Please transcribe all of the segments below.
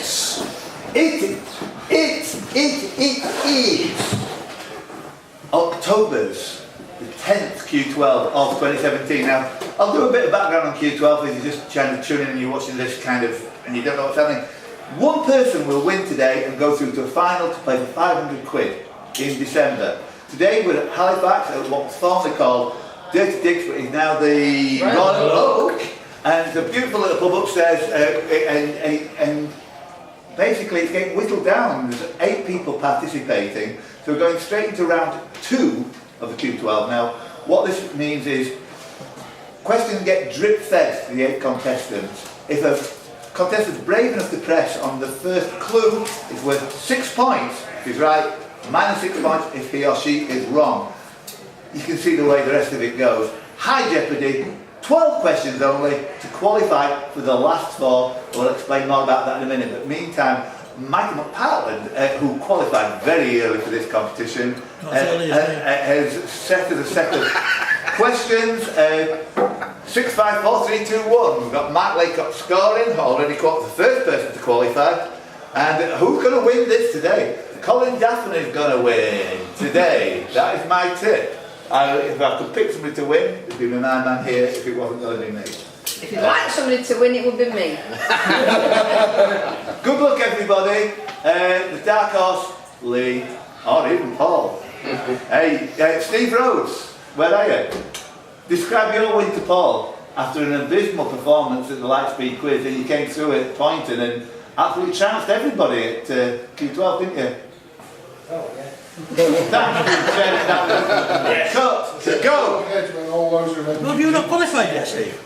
Yes. It is October's the 10th Q12 of 2017. Now, I'll do a bit of background on Q12 if you're just trying to tune in and you're watching this and you don't know what's happening. One person will win today and go through to a final to play for 500 quid in December. Today we're at Halifax at what was formerly called Dirty Dick's, but is now the Royal Oak. And it's a beautiful little pub upstairs, and basically it's getting whittled down. There's 8 people participating, so we're going straight into round 2 of the Q12. Now, what this means is questions get drip fed to the 8 contestants. If a contestant's brave enough to press on the first clue, it's worth 6 points if he's right, minus 6 points if he or she is wrong. You can see the way the rest of it goes. High jeopardy. 12 questions only to qualify for the last 4. We'll explain more about that in a minute. But meantime, Michael McPartland, who qualified very early for this competition, has set us a set of questions. 6, 5, 4, 3, 2, 1. We've got Mark Laycock scoring, already caught the first person to qualify. And who's going to win this today? Colin Daphne is going to win today. That is my tip. If I could pick somebody to win, it would be my man here if it wasn't going to be me. If you'd like somebody to win, it would be me. Good luck, everybody. The dark horse, Lee, or even Paul. Hey, Steve Rhodes, where are you? Describe your win to Paul after an abysmal performance at the Lightspeed quiz, and you came through it pointing and absolutely trounced everybody at Q12, didn't you? Oh, yeah. Cut. Go. Well, have you not qualified yet, Steve?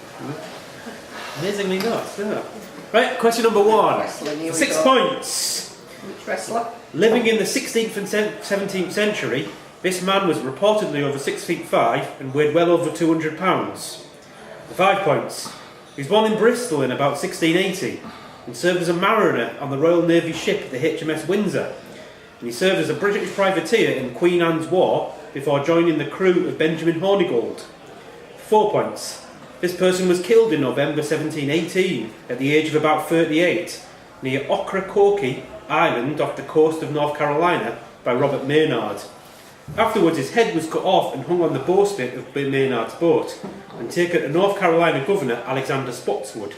Amazingly not, no. Right, question number 1. Wrestling, 6 points. Which wrestler? Living in the 16th and 17th century, this man was reportedly over 6 feet 5 and weighed well over 200 pounds. The 5 points. He was born in Bristol in about 1680 and served as a mariner on the Royal Navy ship the HMS Windsor. And he served as a British privateer in Queen Anne's War before joining the crew of Benjamin Hornigold. 4 points. This person was killed in November 1718 at the age of about 38 near Ocracoke Island off the coast of North Carolina by Robert Maynard. Afterwards his head was cut off and hung on the bowsprit of Maynard's boat and taken to North Carolina Governor Alexander Spotswood.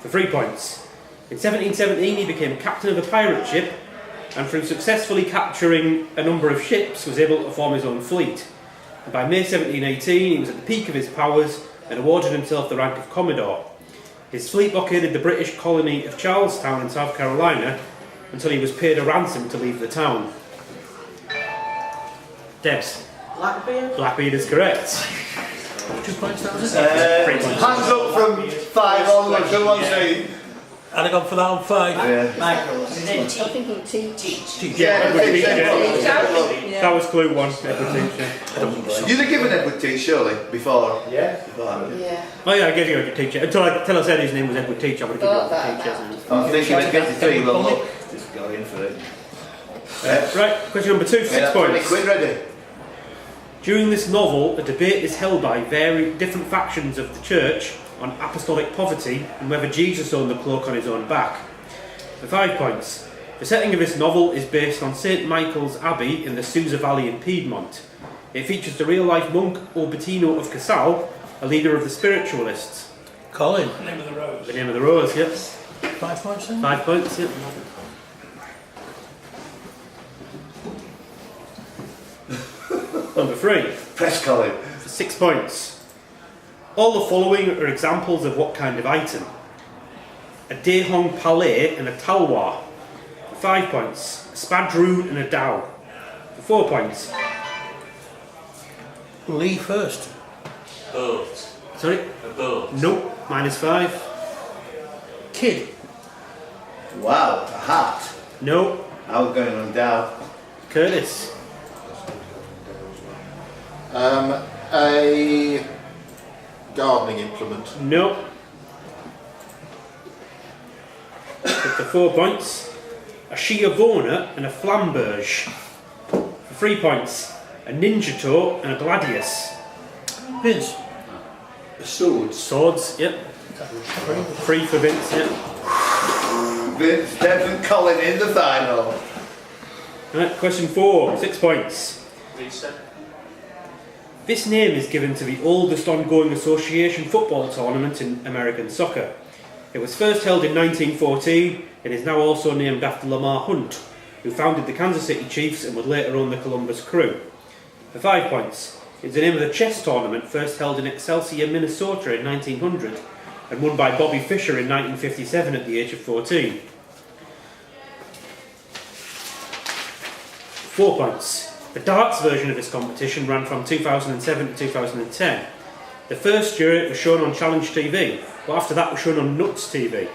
For 3 points. In 1717 he became captain of a pirate ship and through successfully capturing a number of ships was able to form his own fleet. And by May 1718 he was at the peak of his powers and awarded himself the rank of Commodore. His fleet blockaded the British colony of Charlestown in South Carolina until he was paid a ransom to leave the town. Debs. Blackbeard? Blackbeard is correct. 2 points, that was it? 3 points. Hands up from 5 onwards. Who wants to? I'd have gone for that on 5. Yeah. I'm thinking teach. Yeah, Edward teacher. Yeah. That was clue 1, Edward teacher. You'd have given Edward T surely before. Yeah. Yeah. Oh yeah, I gave you Edward teacher. Until I said his name was Edward teacher, I would have given Edward teacher. I'm thinking we'd get to 3, well look, just go in for it. Right, question number 2, 6 points. Quid ready. During this novel, a debate is held by different factions of the church on apostolic poverty and whether Jesus owned the cloak on his own back. For 5 points. The setting of this novel is based on St Michael's Abbey in the Susa Valley in Piedmont. It features the real-life monk Albertino of Casal, a leader of the spiritualists. Colin. The name of the rose. The name of the rose, yes. 5 points then? 5 points, yeah. Number 3. Press Colin. For 6 points. All the following are examples of what kind of item? A Dehong Palais and a Talwar. For 5 points. A Spadroon and a Dow. For 4 points. Lee first. Boat. Sorry? A boat. Nope. -5. Kid. Wow, a hat. No. I was going on down. Curtis. A gardening implement. No. For 4 points. A Shiavona and a Flamberge. For 3 points. A Ninjato and a Gladius. Vince. A sword. Swords, yep. 3 for Vince, yep. Vince, Deb and Colin in the final. Right, question 4, 6 points. This name is given to the oldest ongoing association football tournament in American soccer. It was first held in 1914 and is now also named after Lamar Hunt, who founded the Kansas City Chiefs and would later own the Columbus Crew. For 5 points, it's the name of the chess tournament first held in Excelsior, Minnesota in 1900 and won by Bobby Fischer in 1957 at the age of 14. 4 points. The darts version of this competition ran from 2007 to 2010. The first year it was shown on Challenge TV, but after that was shown on Nuts TV.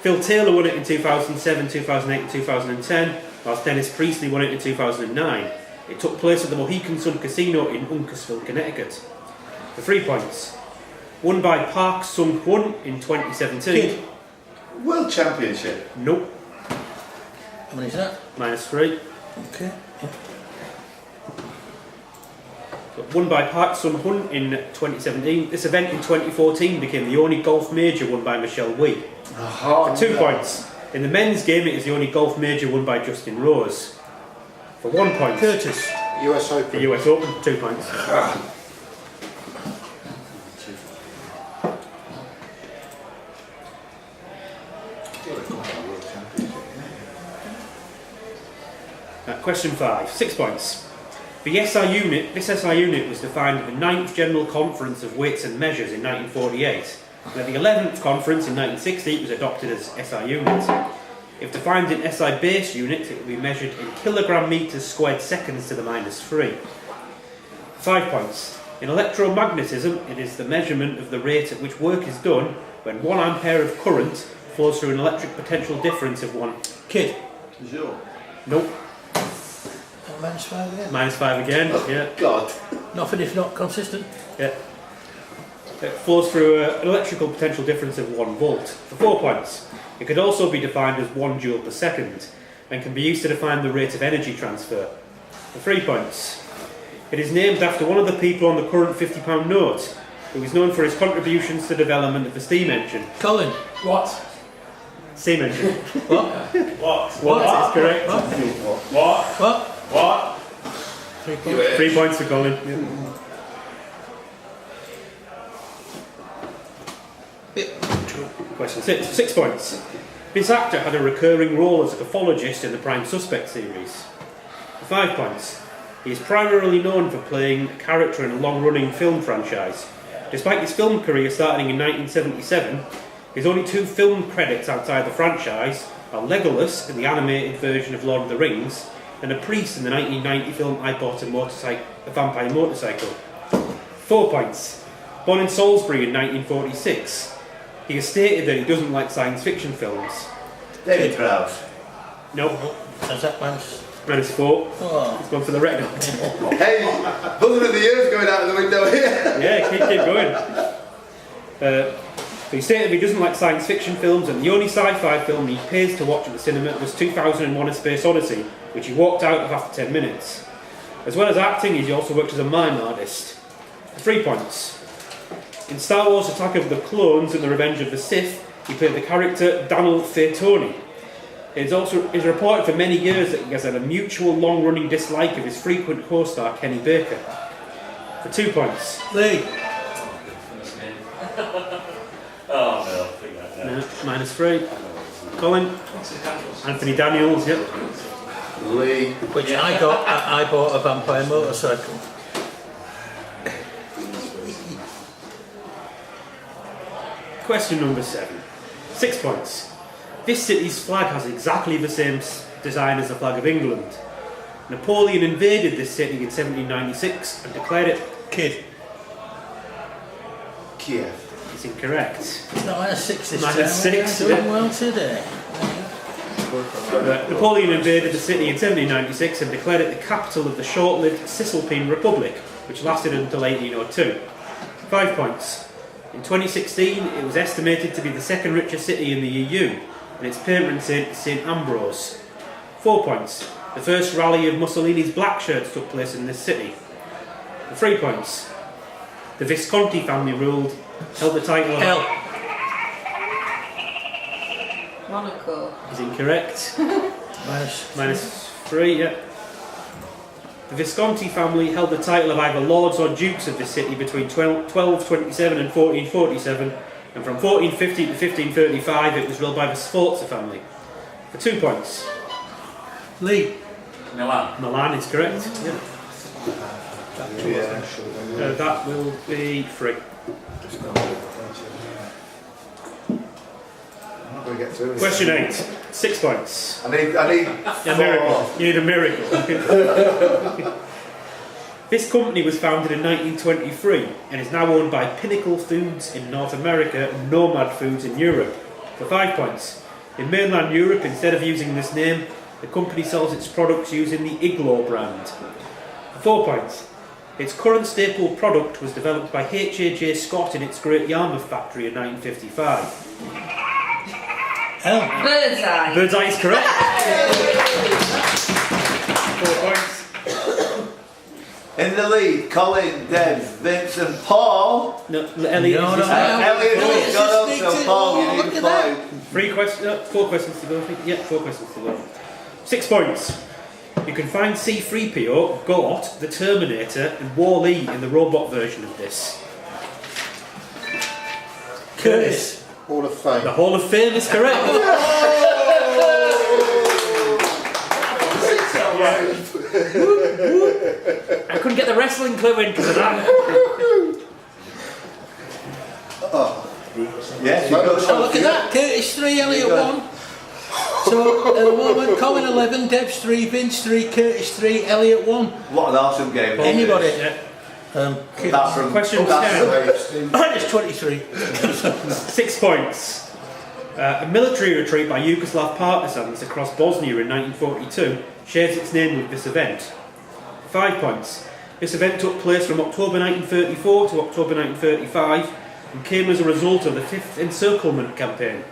Phil Taylor won it in 2007, 2008 and 2010, whilst Dennis Priestley won it in 2009. It took place at the Mohegan Sun Casino in Uncasville, Connecticut. For 3 points. Won by Park Sung-hwan in 2017. Kid. World Championship. Nope. How many is that? -3. Okay. Yeah. Won by Park Sun-hwan in 2017. This event in 2014 became the only golf major won by Michelle Wee. For 2 points. In the men's game, it is the only golf major won by Justin Rose. For 1 point. Curtis. US The Open. US Open, 2 points. Question 5, 6 points. This SI unit was defined at the 9th General Conference of Weights and Measures in 1948, and at the 11th Conference in 1960 it was adopted as SI unit. If defined in SI base units, it will be measured in kilogram meters squared seconds to the -3. 5 points. In electromagnetism, it is the measurement of the rate at which work is done when 1 ampere of current flows through an electric potential difference of 1. Kid. Sure. Nope. -5 again. -5 again, yeah. God. Nothing if not consistent. Yeah. It flows through an electrical potential difference of 1 volt. For 4 points. It could also be defined as 1 joule per second and can be used to define the rate of energy transfer. For 3 points. It is named after one of the people on the current £50 note, who is known for his contributions to the development of the steam engine. Colin. What? Steam engine. What? What? What is correct? What? What? What? 3 points. 3 points for Colin. Yeah. Question 6. 6 points. This actor had a recurring role as a pathologist in the Prime Suspect series. For 5 points. He is primarily known for playing a character in a long-running film franchise. Despite his film career starting in 1977, his only 2 film credits outside the franchise are Legolas in the animated version of Lord of the Rings and a priest in the 1990 film I Bought a Vampire Motorcycle. 4 points. Born in Salisbury in 1946, he has stated that he doesn't like science fiction films. David Prowse. No, Is that man's? -4. Oh. It's gone for the record. Hey, buzzing of the ears going out of the window here. Yeah, keep going. So he stated he doesn't like science fiction films, and the only sci-fi film he pays to watch at the cinema was 2001: A Space Odyssey, which he walked out of after 10 minutes. As well as acting, he also worked as a mime artist. 3 points. In Star Wars: Attack of the Clones and The Revenge of the Sith, he played the character Daniel Featoni. It is reported for many years that he has had a mutual long-running dislike of his frequent co-star Kenny Baker. For 2 points. Lee. Oh no, I think that now. No, -3. Colin. Anthony Daniels, yep. Lee. Which I bought a vampire motorcycle. Question number 7. 6 points. This city's flag has exactly the same design as the flag of England. Napoleon invaded this city in 1796 and declared it... Kid. Kiev. It's incorrect. No, -6 this time. -6, We're doing yeah. well today. Napoleon invaded the city in 1796 and declared it the capital of the short-lived Cisalpine Republic, which lasted until 1802. 5 points. In 2016, it was estimated to be the second richest city in the EU, and its patron saint is St Ambrose. 4 points. The first rally of Mussolini's black shirts took place in this city. 3 points. The Visconti family held the title of... L. Monaco. is incorrect. Minus. -3, yeah. The Visconti family held the title of either lords or dukes of the city between 1227 and 1447, and from 1450 to 1535 it was ruled by the Sforza family. For 2 points. Lee. Milan. Milan is correct. Yeah. Yeah. That will be 3. I'm not going to get through it. Question 8. 6 points. I need A miracle. You need a miracle. This company was founded in 1923 and is now owned by Pinnacle Foods in North America and Nomad Foods in Europe. For 5 points. In mainland Europe, instead of using this name, the company sells its products using the Iglo brand. For 4 points. Its current staple product was developed by H.A.J. Scott in its Great Yarmouth factory in 1955. L. Bird's eye. Bird's eye is correct. 4 points. In the lead, Colin, Deb, Vince and Paul. No, Elliot. No, is no, just- no. Elliot Elliot's has gone up, just so sneaked in. Paul, Oh, you look need at a that. point. 3 questions. 4 questions to go. Yeah, 4 questions to go. 6 points. You can find C-3PO, Gort, the Terminator, and Wall-E in the robot version of this. Curtis. Hall of Fame. The Hall of Fame is correct. I couldn't get the wrestling clue in because of that. Yes, you've got Oh, look at that. Curtis 3, Elliot 1. So at the moment, Colin 11, Deb's 3, Vince 3, Curtis 3, Elliot 1. What an awesome game. Anybody? Yeah. That's from Question that's 10. Minus 23. 6 points. A military retreat by Yugoslav partisans across Bosnia in 1942 shares its name with this event. 5 points. This event took place from October 1934 to October 1935 and came as a result of the 5th Encirclement Campaign.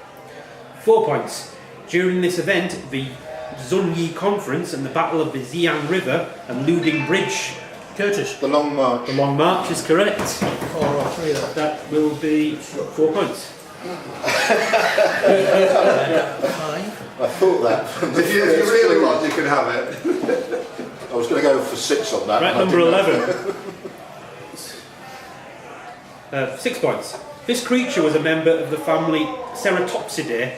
4 points. During this event, the Zunyi Conference and the Battle of the Xiang River and Luding Bridge. Curtis. The Long March. The Long March is correct. 4 or 3 there. That will be 4 points. 5. I thought that. From the If you first really clue. want, you can have it. I was going to go for 6 on that. Right, and I number didn't. 11. 6 points. This creature was a member of the family Ceratopsidae,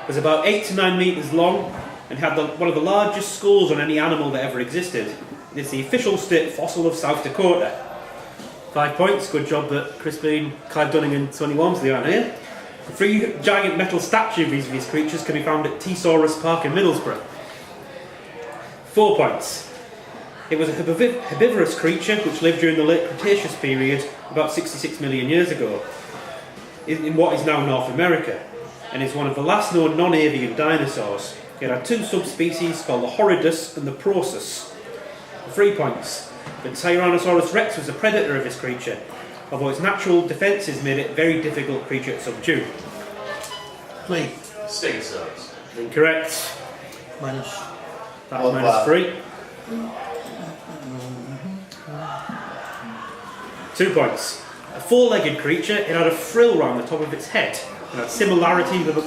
was about 8 to 9 metres long, and had one of the largest skulls on any animal that ever existed. It's the official state fossil of South Dakota. 5 points. Good job that Chris Bean, Clive Dunning and Sonny Walmsley aren't here. 3 giant metal statues of these creatures can be found at Thesaurus Park in Middlesbrough. 4 points. It was a herbivorous creature which lived during the late Cretaceous period about 66 million years ago in what is now North America, and is one of the last known non-avian dinosaurs. It had 2 subspecies called the Horridus and the Prosus. 3 points. The Tyrannosaurus rex was a predator of this creature, although its natural defences made it a very difficult creature to subdue. Lee. Stegosaurus. Incorrect. Minus. That's Oh, minus wow. 3. 2 points. A 4-legged creature, it had a frill round the top of its head, and had similarity with a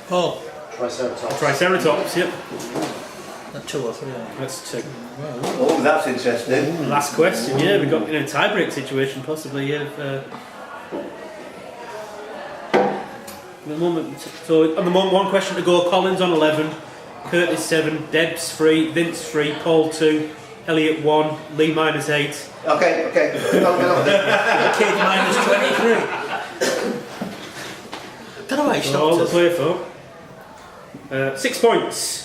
Paul. Triceratops. Triceratops. Yep, 2 or 3. that's 2. Oh, that's interesting. Last question. Yeah, we've got in a tie-break situation possibly. At the moment, so at the moment, 1 question to go. Collins on 11, Curtis 7, Debs 3, Vince 3, Paul 2, Elliot 1, Lee minus 8. Okay. Get on with it. Kid minus 23. Don't know why he All stopped to us. play for. 6 points.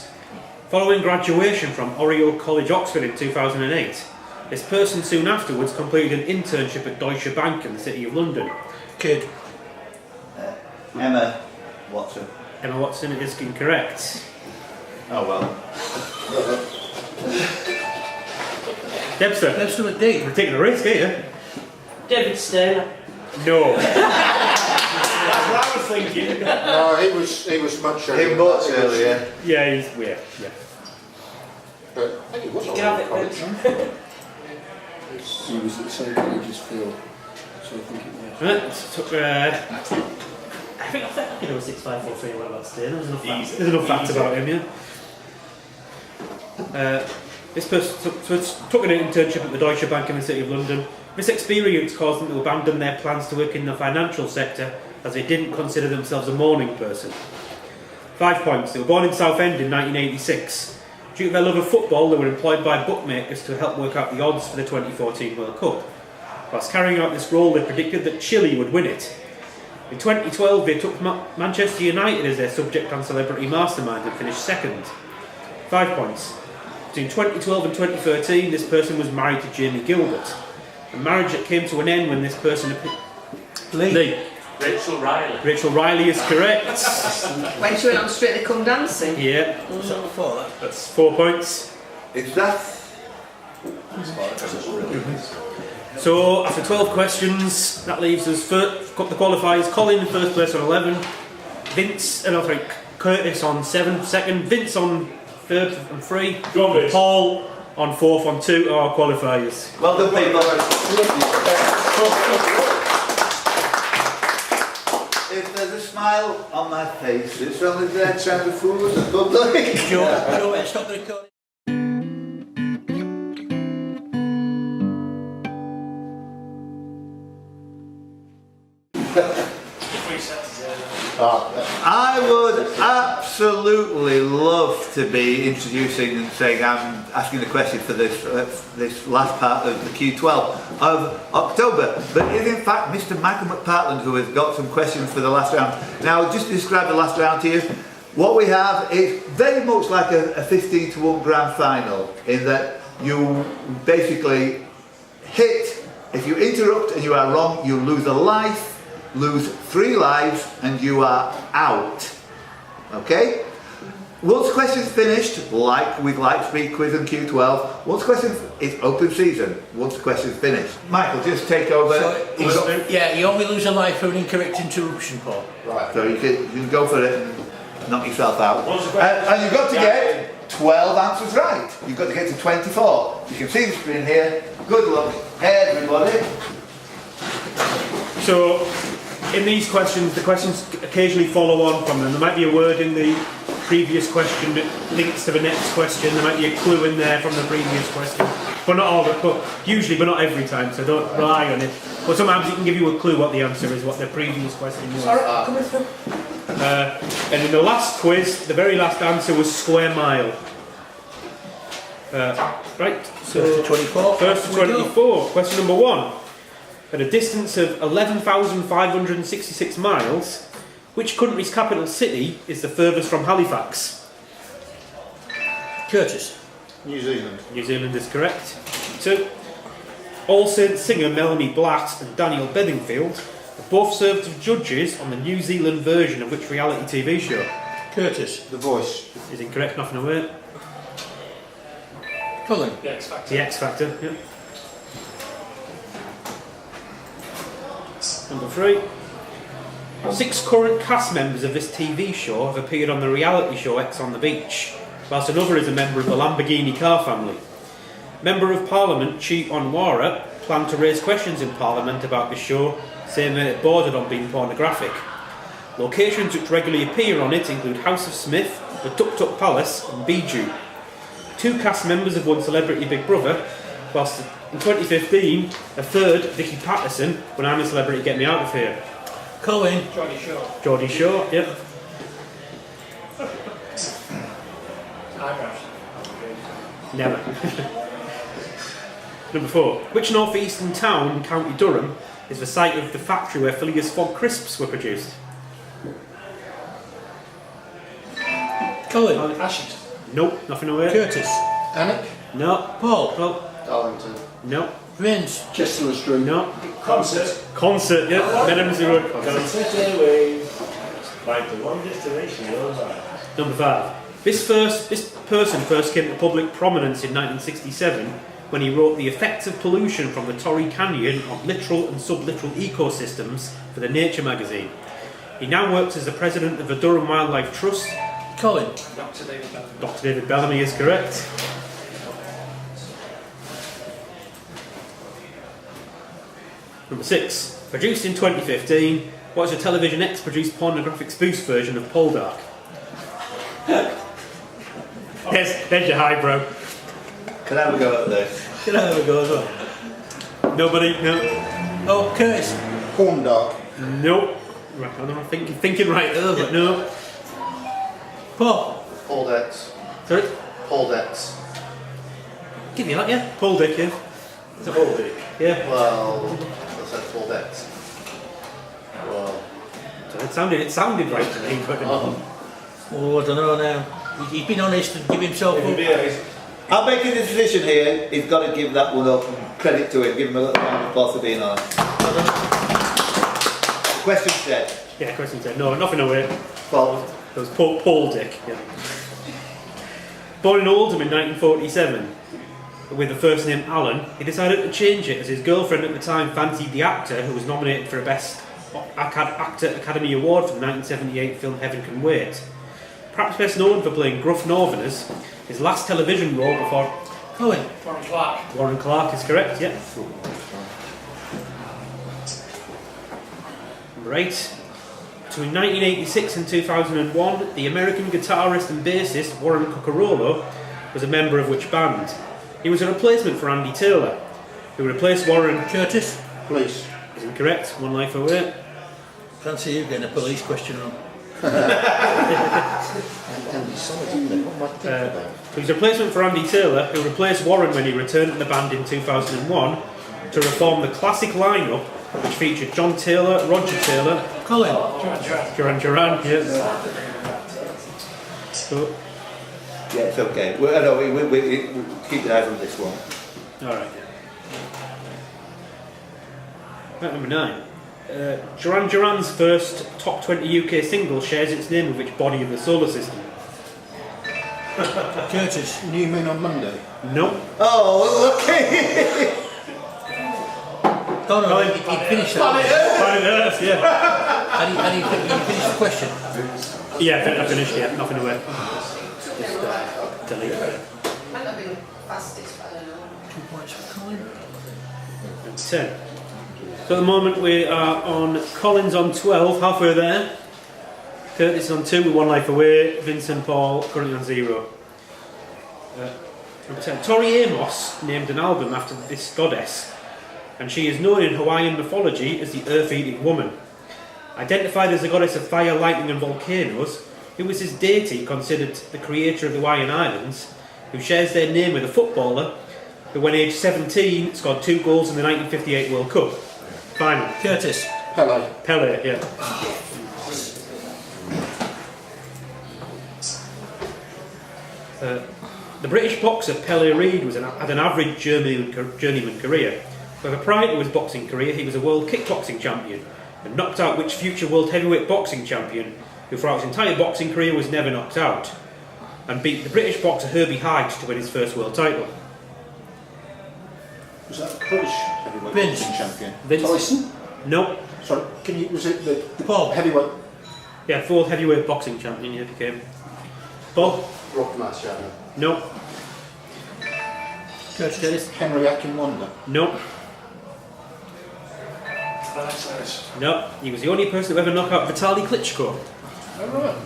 Following graduation from Oriel College, Oxford in 2008, this person soon afterwards completed an internship at Deutsche Bank in the City of London. Kid. Emma Watson. Emma Watson is incorrect. Oh well. Debster, Let's do it D. we're taking a risk here. David Sterner. No. That's what I was thinking. No, he was much earlier. Him much earlier. Yeah, he's weird. Yeah. But I think he was You on can have it, college. Vince. He was at the same college as Phil, so I think it was. Right, so, I think I know 6543 well about Stern. There's enough facts about him, yeah. This person took an internship at the Deutsche Bank in the City of London. This experience caused them to abandon their plans to work in the financial sector as they didn't consider themselves a morning person. 5 points. They were born in Southend in 1986. Due to their love of football, they were employed by bookmakers to help work out the odds for the 2014 World Cup. Whilst carrying out this role, they predicted that Chile would win it. In 2012, they took Manchester United as their subject and celebrity mastermind and finished second. 5 points. Between 2012 and 2013, this person was married to Jamie Gilbert. A marriage that came to an end when this person... Lee. Rachel Riley. Rachel Riley is correct. When she went on Strictly Come Dancing. Yeah. Is that 4? That's 4 points. Is that? So, after 12 questions, that leaves us the qualifiers. Colin in first place on 11. Curtis on 7, second. Vince on third on 3. Paul on 4th on 2 are our qualifiers. Well done, people. If there's a smile on my face, it's only there trying to fool us in public. Joe, stop the recording. I would absolutely love to be introducing and saying I'm asking the question for this last part of the Q12 of October, but it is in fact Mr. Michael McPartland who has got some questions for the last round. Now, just to describe the last round to you, what we have is very much like a 15-to-1 grand final, in that you basically hit, if you interrupt and you are wrong, you lose a life, lose 3 lives, and you are out. Okay? Once the question's finished, like with Lightspeed Quiz and Q12, once the question is open season, once the question's finished. Michael, just take over. So, yeah, you only lose a life for an incorrect interruption, Paul. Right. So you can go for it and knock yourself out. And you've got to get 12 answers right. You've got to get to 24. You can see the screen here. Good luck, everybody. So, in these questions, the questions occasionally follow on from them. There might be a word in the previous question that links to the next question. There might be a clue in there from the previous question. But not all, but usually, but not every time, so don't rely on it. But sometimes it can give you a clue what the answer is, what the previous question was. And in the last quiz, the very last answer was square mile. Right, so First to 24. First to 24. Question number 1. At a distance of 11,566 miles, which country's capital city is the furthest from Halifax? Curtis. New Zealand. New Zealand is correct. 2. All Saints singer Melanie Blatt and Daniel Bedingfield have both served as judges on the New Zealand version of which reality TV show? Curtis. The Voice. Is incorrect, nothing away. Colin. The X Factor. The X Factor, yeah. Number 3. 6 current cast members of this TV show have appeared on the reality show X on the Beach, whilst another is a member of the Lamborghini car family. Member of Parliament Chi Onwara planned to raise questions in Parliament about the show, saying that it bordered on being pornographic. Locations which regularly appear on it include House of Smith, the Tuk Tuk Palace and Bijou. 2 cast members have won Celebrity Big Brother, whilst in 2015, a third, Vicky Patterson, when I'm a Celebrity Get Me Out of Here. Colin. Geordie Shaw, yep. Never. Number 4. Which northeastern town in County Durham is the site of the factory where Phileas Fogg crisps were produced? Colin. Ashington. Nope, nothing away. Curtis. Alnwick. No. Paul. Oh, Darlington. no. Vince. Chester was Drew. No. Concert. Concert, yeah. Benham's the road. Concert Airways. Like the one destination you're at. Number 5. This person first came to public prominence in 1967 when he wrote The Effects of Pollution from the Torrey Canyon on Littoral and Sublittoral Ecosystems for the Nature magazine. He now works as the president of the Durham Wildlife Trust. Colin. Dr. David Bellamy. Dr. David Bellamy is correct. Number 6. Produced in 2015, What is a Television X produced pornographic spoof version of Poldark? There's your highbrow. Can I have a go at this? Can I have a go as well? Nobody? No. Oh, Curtis. Corn dark. Nope. Right, I don't know, thinking right there, but no. Paul. Paul Dex. Sorry? Paul Dex. Give you that, yeah? Paul Dick, yeah? It's a whole big. Yeah. Well, I said Paul Dex. Well, It sounded right to me, but Oh, I don't know now. He's been honest and give himself If you up. be honest, I'm making a decision here. He's got to give that one up and credit to him. Give him a little round of applause for being honest. Question said. yeah, question said no, nothing away. Well, It was Paul Dick, yeah. Born in Oldham in 1947, with the first name Alan, he decided to change it as his girlfriend at the time fancied the actor who was nominated for a Best Actor Academy Award for the 1978 film Heaven Can Wait. Perhaps best known for playing gruff Northerners, his last television role before Colin. Warren Clark is correct, yeah. Right. Between 1986 and 2001, the American guitarist and bassist Warren Cucurullo was a member of which band? He was a replacement for Andy Taylor, who replaced Warren. Curtis. police. Is incorrect, one life away. Fancy you getting a police question wrong. And solid, isn't it? What am I thinking about? He was a replacement for Andy Taylor, who replaced Warren when he returned to the band in 2001 to reform the classic lineup, which featured John Taylor, Roger Taylor, Colin. Duran, yes. So, yeah, it's okay. We keep the eyes on this one. alright. Fact number 9. Duran Duran's first top 20 UK single shares its name with which body of the solar system? Curtis. New Moon on Monday. Nope. Oh, okay. Oh no, he finished that. Planet Earth, yeah. And he finished the question. Yeah, I finished, yeah, nothing away. Delete it. Might not be the fastest, but I don't know. 2 points for Colin. 10. So at the moment we are on Collins on 12, halfway there. Curtis on 2 with 1 life away. Vincent Paul currently on 0. Number 10. Tori Amos named an album after this goddess, and she is known in Hawaiian mythology as the Earth-eating woman. Identified as the goddess of fire, lightning and volcanoes, who was his deity considered the creator of the Hawaiian Islands, who shares their name with a footballer who when aged 17 scored 2 goals in the 1958 World Cup. Final. Curtis. Pele. Pele, yeah. The British boxer Pele Reid had an average journeyman career. However, prior to his boxing career, he was a world kickboxing champion and knocked out which future world heavyweight boxing champion, who throughout his entire boxing career was never knocked out, and beat the British boxer Herbie Hite to win his first world title. Was that British heavyweight Vince. boxing champion? Vince. Tyson? Nope. Sorry, was it the Paul. heavyweight? Yeah, world heavyweight boxing champion, yeah, became. Paul? Rock Marciano. Nope. Curtis. Henry Akinwanda. Nope. Nope. He was the only person to ever knock out Vitaly Klitschko. Alright.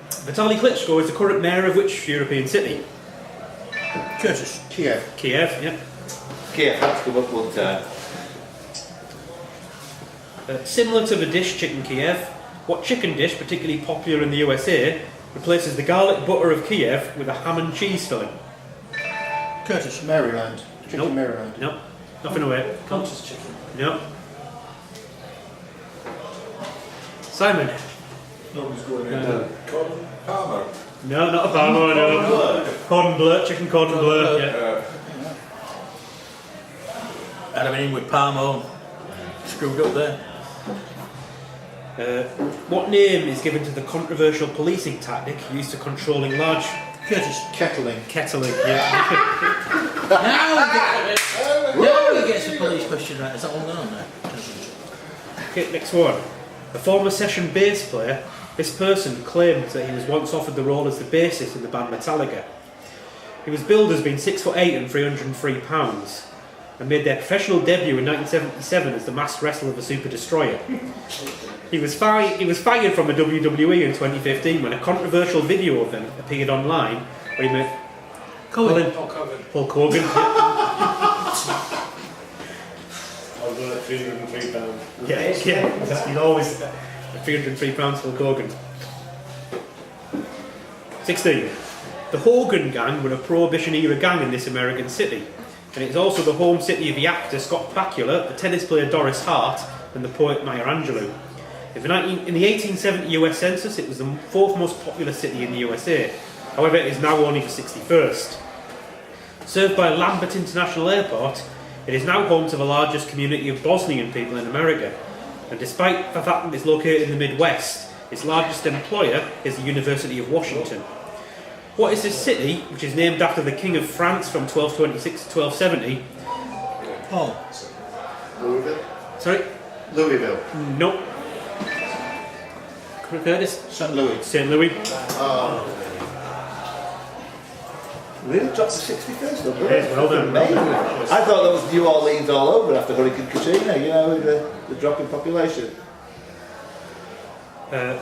Vitaly Klitschko is the current mayor of which European city? Curtis. Kiev. Kiev, yeah. Kiev had to come up one time. Similar to the dish chicken Kiev, what chicken dish, particularly popular in the USA, replaces the garlic butter of Kiev with a ham and cheese filling? Curtis. Maryland. Chicken Nope. Maryland. Nope. Nothing away. Countess chicken. Nope. Simon? Nobody's going in. Cordon Palmer. No, not a Parmo, no. Cordon bleu, chicken cordon bleu, yeah. I'd have been in with Parmo. Screwed up there. What name is given to the controversial policing tactic used to controlling large Curtis. Kettling. kettling? Yeah. Now he gets the police question right. Is that all going on there? Okay, next one. A former session bass player, this person claimed that he was once offered the role as the bassist in the band Metallica. He was billed as being 6'8" and 303 pounds. and made their professional debut in 1977 as the masked wrestler of the Super Destroyer. He was fired from the WWE in 2015 when a controversial video of him appeared online where he met Hulk Hogan. I was on at £303. Yeah, exactly. He's always £303 for Hogan. 16. The Hogan Gang were a Prohibition-era gang in this American city, and it is also the home city of the actor Scott Bakula, the tennis player Doris Hart, and the poet Maya Angelou. In the 1870 US Census, it was the 4th most populous city in the USA. However, it is now only the 61st. Served by Lambert International Airport, it is now home to the largest community of Bosnian people in America. And despite the fact that it's located in the Midwest, its largest employer is the University of Washington. What is this city, which is named after the King of France from 1226 to 1270? Paul. Louisville? Sorry? Louisville. Nope. Curtis? St. Louis. St. Louis. Really dropped to 61st, though, Yes, well done. Amazing. I thought that was New Orleans all over after Hurricane Katrina, you know, with the drop in population.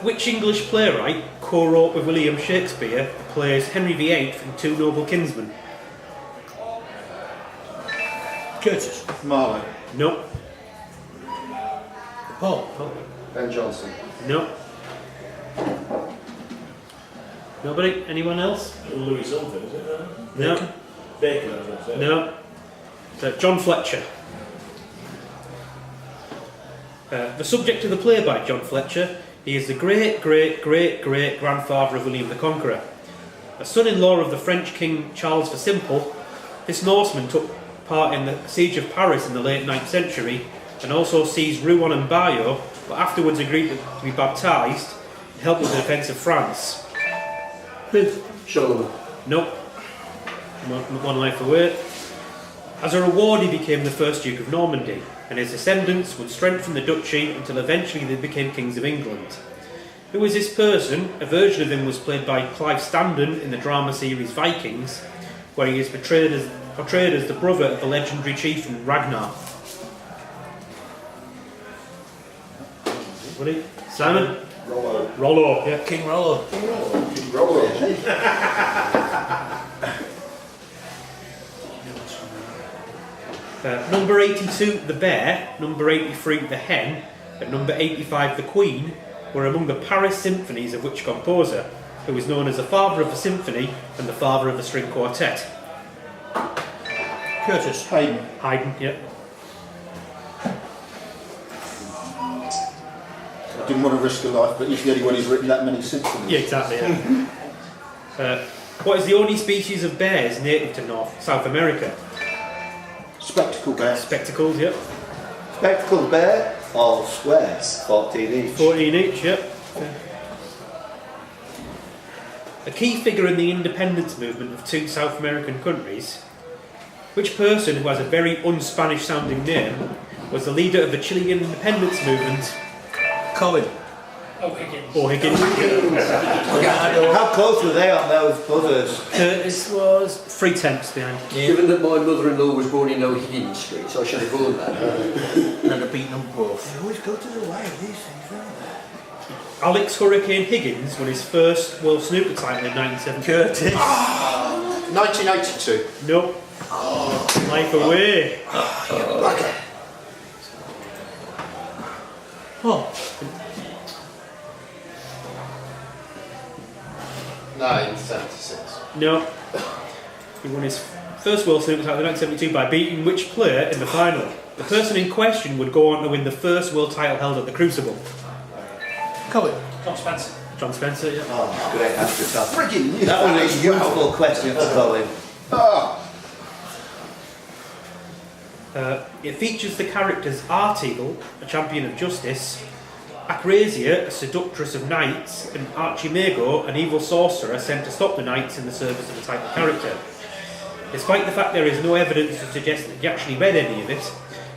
Which English playwright co-wrote with William Shakespeare the plays Henry VIII and Two Noble Kinsmen? Curtis. Marley. No. Paul. Ben Johnson. No. Nobody? Anyone else? Louis something, is it? No. Bacon, I was going to say. No. John Fletcher. The subject of the play by John Fletcher, he is the great-great-great-great-grandfather of William the Conqueror. A son-in-law of the French King Charles the Simple, this Norseman took part in the siege of Paris in the late 9th century and also seized Rouen and Bayeux, but afterwards agreed to be baptised and help with the defence of France. Charlemagne. Nope. One life away. As a reward, he became the first Duke of Normandy, and his descendants would strengthen the duchy until eventually they became kings of England. Who was this person? A version of him was played by Clive Standen in the drama series Vikings, where he is portrayed as the brother of the legendary chieftain Ragnar. Ready? Simon? Rollo. Yeah. King Rollo. Number 82, the bear, number 83, the hen, and number 85, the queen, were among the Paris symphonies of which composer, who is known as the father of the symphony and the father of the string quartet? Curtis. Haydn. Haydn, yeah. Didn't want to risk a life, but he's the only one who's written that many symphonies. Yeah, exactly, yeah. What is the only species of bears native to South America? Spectacle bear. Spectacles, yep. Spectacled bear, all square, 14 each. 14 each, yep. A key figure in the independence movement of two South American countries, which person who has a very un-Spanish sounding name was the leader of the Chilean independence movement? Colin. O'Higgins. How close were they on those buzzers? Curtis was 3 tenths behind. Yeah. Given that my mother-in-law was born in O'Higgins Street, so I should have gone that. And I've beaten them both. They always go to the way of these things, don't they? Alex Hurricane Higgins won his first World Snooker title in 1970. Curtis. 1982. Nope. Life away. Paul. 1976. No. He won his first World Snooker title in 1972 by beating which player in the final? The person in question would go on to win the first world title held at the Crucible. Colin. John Spencer, yeah. Oh, great answer, Tom. That was a useful question for Colin. It features the characters Arteagle, a champion of justice, Acrasia, a seductress of knights, and Archimago, an evil sorcerer sent to stop the knights in the service of the title character. Despite the fact there is no evidence to suggest that he actually read any of it,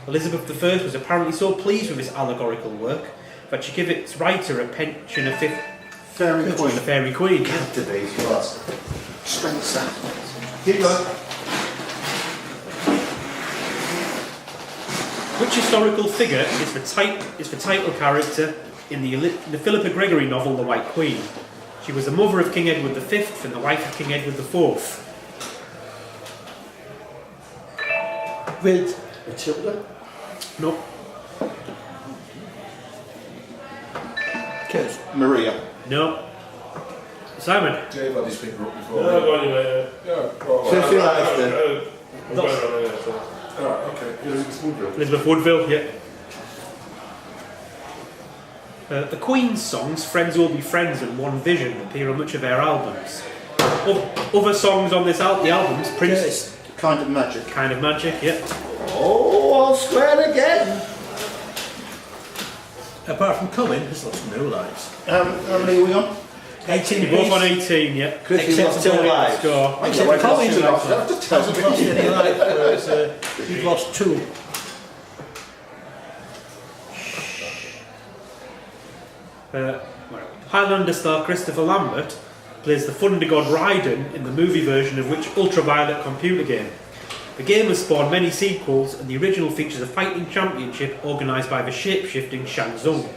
Elizabeth I was apparently so pleased with this allegorical work that she gave its writer a pension of Fairy Queen. the Fairy Queen. Had to be, she was. Spencer. Keep going. Which historical figure is the title character in the Philippa Gregory novel The White Queen? She was the mother of King Edward V and the wife of King Edward IV. With Matilda? No. Curtis. Maria. No. Simon. Yeah, you've had these people up before. No, go on, you mate. Yeah, well, Cecil Lannister. I'm going on here, so. Alright, okay. Elizabeth Woodville. Elizabeth Woodville, yeah. The Queen's songs, Friends Will Be Friends and One Vision, appear on much of their albums. Other songs on the albums, Prince... Curtis. Kind of Magic. Kind of Magic, yeah. Oh, all square again. Apart from Colin, there's lots of no lives. How many are we on? 18 You're both on apiece. 18, yeah. Chris, you've Except lost two lives. Score. Except Colin Hasn't lost any life, whereas you've lost 2. Highlander star Christopher Lambert plays the thunder god Raiden in the movie version of which ultraviolet computer game. The game has spawned many sequels, and the original features a fighting championship organised by the shape-shifting Shang Tsung.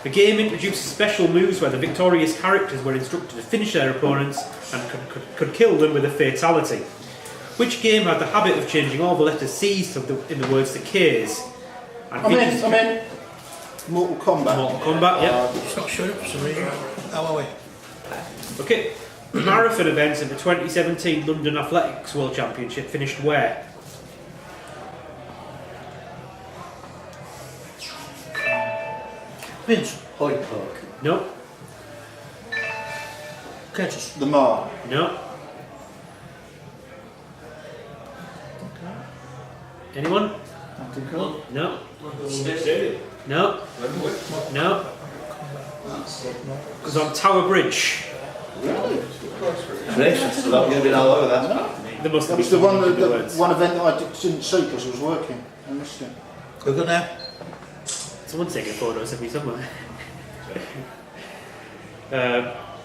The game introduces special moves where the victorious characters were instructed to finish their opponents and could kill them with a fatality. Which game had the habit of changing all the letters C's in the words to K's? And I'm in. Mortal Kombat. Mortal Kombat, yeah. It's not showing up for some reason. How are we? Okay. The marathon events of the 2017 London Athletics World Championship finished where? Vince. Hyde Park. No. Curtis. The Mar. No. Anyone? No. Stadium. No. No. Because on Tower Bridge. Chris, I'm going to be all over that. There must That be was the one, some words. one event that I didn't see because I was working. I missed it. We're good now? Someone's taking photos of me somewhere.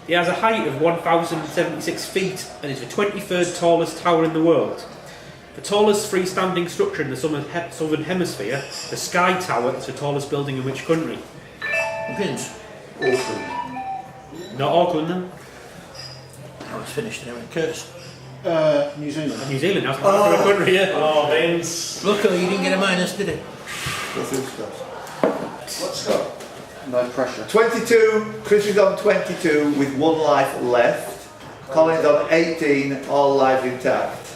He has a height of 1,076 feet and is the 23rd tallest tower in the world. The tallest freestanding structure in the southern hemisphere, the Sky Tower, is the tallest building in which country? Vince. Auckland. Not Auckland, then. Oh, it's finished anyway. Curtis. New Zealand. New Zealand, that's not a country, yeah. Oh, Vince. Luckily, you didn't get a minus, did it? Go through stuff. Let's go. No pressure. 22, Chris is on 22 with 1 life left. Colin's on 18, all lives intact.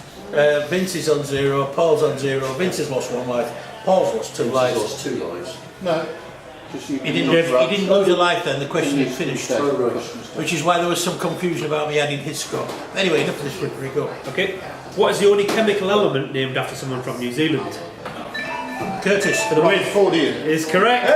Vince is on 0, Paul's on 0. Vince has lost 1 life. Paul's lost 2 lives. Lost 2 lives. No. Just you He didn't lose a life then, the question is finished. Oh, right. Which is why there was some confusion about me adding his score. Anyway, enough of this rugby, go. Okay. What is the only chemical element named after someone from New Zealand? Curtis. For the win. Fordian. Is correct.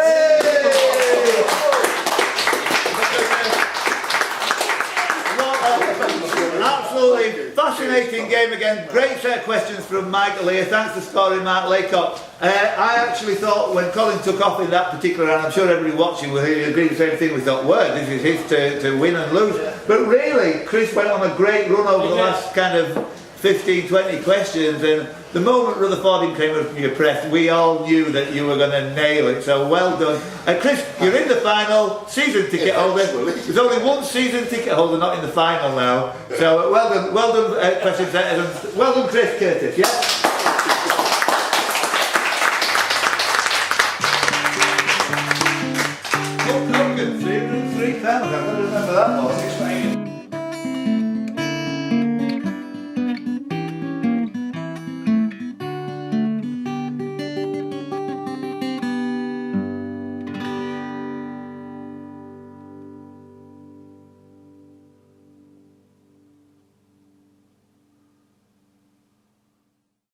An absolutely fascinating game again. Great set of questions from Michael here. Thanks for scoring, Mark Laycock. I actually thought when Colin took off in that particular round, I'm sure everybody watching will agree with the same thing. We thought, word, this is his to win and lose. But really, Chris went on a great run over the last kind of 15, 20 questions, and the moment Rutherford came up from your press, we all knew that you were going to nail it, so well done. And Chris, you're in the final, season ticket holder. There's only 1 season ticket holder not in the final now, so well done question setters, well done Chris Curtis, yeah?